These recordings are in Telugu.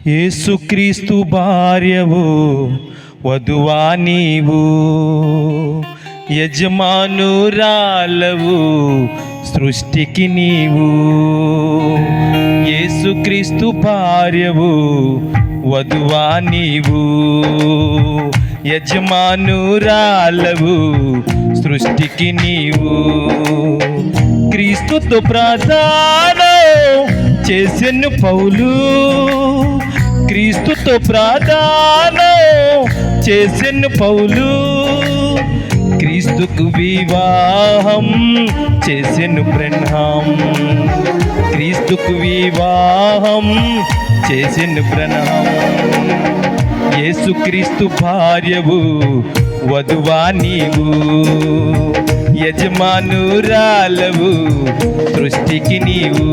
యేసుక్రీస్తు భార్యవు వధువా నీవు, యజమానురాలవు సృష్టికి నీవు. యేసుక్రీస్తు భార్యవు వధువా నీవు, యజమానురాలవు సృష్టికి నీవు. క్రీస్తుతో ప్రార్థన చేసెను పౌలు, క్రీస్తుతో ప్రార్థన చేసెను పౌలు. క్రీస్తుకు వివాహం చేసెను బ్రహ్మం, క్రీస్తుకు వివాహం చేసెను బ్రహ్మం. యేసుక్రీస్తు భార్యవు వధువా నీవు, యజమానురాలవు సృష్టికి నీవు.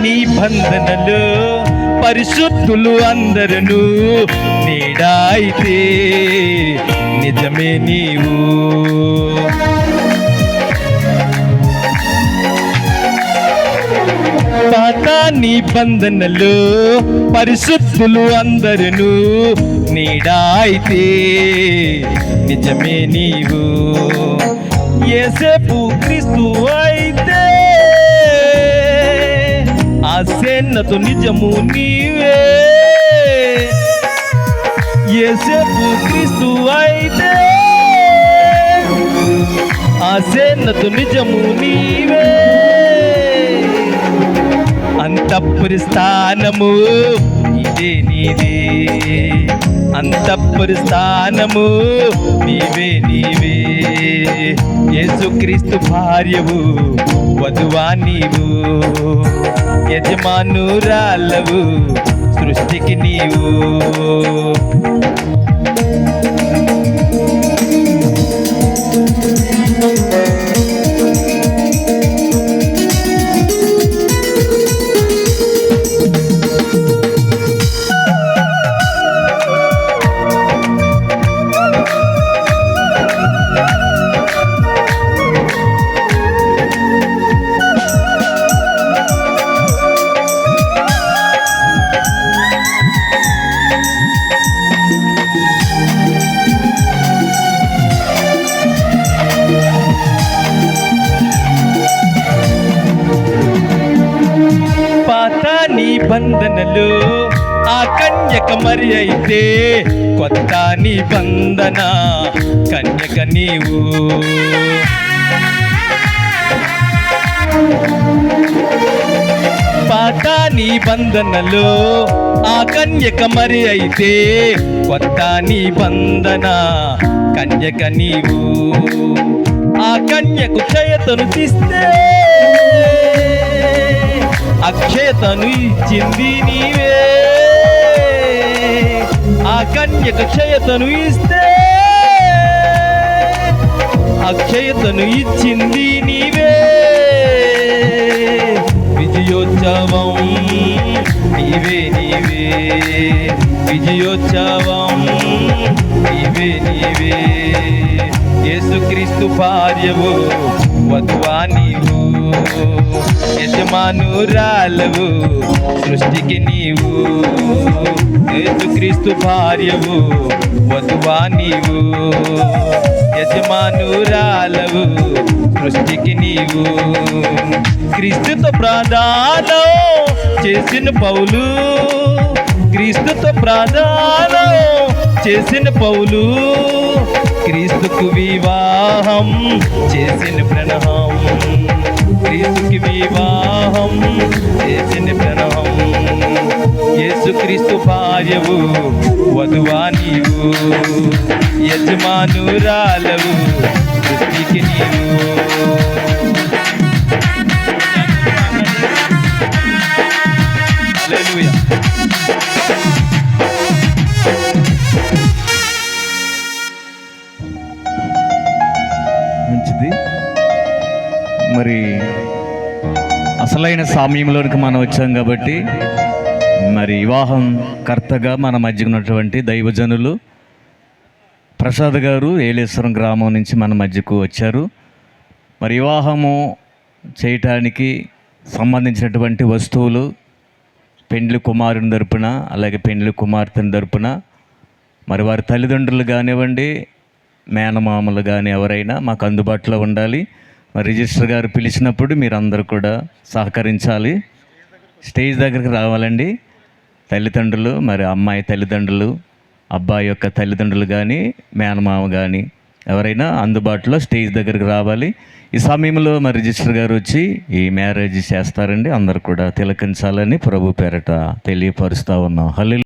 నిబంధనలు పరిశుద్ధులు అందరూ నీడైతే నిజమే నీవు. పాత నిబంధనలు పరిశుద్ధులు అందరూ నీడైతే నిజమే నీవు. యేసేపు క్రీస్తు అయితే ఆసేనతో నిజము నీవే. యేసేపు క్రీస్తు అయితే ఆసేనతో నిజము నీవే. అంతఃపురి స్థానము ఇదే నీదే, అంతఃపురి స్థానము నీవే నీవే. యేసుక్రీస్తు భార్యవు వధువా నీవు, యజమానురాలవు సృష్టికి నీవు. నిబంధనలు ఆ కన్యక మరి అయితే, కొత్త నిబంధన కన్యక నీవు. పాత నిబంధనలు ఆ కన్యక మరి అయితే, కొత్త నిబంధన కన్యక నీవు. ఆ కన్యకు క్షయతను తీస్తే అక్షయతను ఇచ్చింది నీవే. ఆ కన్యక క్షయతను ఇస్తే అక్షయతను ఇచ్చింది నీవే. విజయోత్సవం నీవే నీవే, విజయోత్సవం నీవే నీవే. యేసుక్రీస్తు భార్యవు వధువా నీవు, యజమానురాలవు సృష్టికి నీవు. యేసుక్రీస్తు భార్యవు వధువా నీవు, యజమానురాలవు సృష్టికి నీవు. క్రీస్తుతో ప్రార్థన చేసిన పౌలు, క్రీస్తుతో ప్రార్థన చేసిన పౌలు. క్రీస్తుకు వివాహం చేసిన ప్రణహం, క్రీస్తుకి వివాహం చేసిన ప్రణహం. యేసుక్రీస్తు భార్యవు వధువా నీవు, యజమానురాలవు సృష్టికి నీవు. మరి అసలైన సమయంలోనికి మనం వచ్చాం కాబట్టి మరి వివాహం కర్తగా మన మధ్య ఉన్నటువంటి దైవజనులు ప్రసాద్ గారు ఏలేశ్వరం గ్రామం నుంచి మన మధ్యకు వచ్చారు. మరి వివాహము చేయటానికి సంబంధించినటువంటి వస్తువులు పెండ్లి కుమారుని తరపున అలాగే పెండ్లి కుమార్తెని తరపున మరి వారి తల్లిదండ్రులు కానివ్వండి, మేనమామలు కానీ ఎవరైనా మాకు అందుబాటులో ఉండాలి. మరి రిజిస్టర్ గారు పిలిచినప్పుడు మీరందరూ కూడా సహకరించాలి. స్టేజ్ దగ్గరికి రావాలండి. తల్లిదండ్రులు, మరి అమ్మాయి తల్లిదండ్రులు, అబ్బాయి యొక్క తల్లిదండ్రులు కానీ మేనమామ కానీ ఎవరైనా అందుబాటులో స్టేజ్ దగ్గరికి రావాలి. ఈ సమయంలో మరి రిజిస్టర్ గారు వచ్చి ఈ మ్యారేజ్ చేస్తారండి. అందరూ కూడా తిలకించాలని ప్రభు పేరట తెలియపరుస్తూ ఉన్నాం. హల్లెలూయా.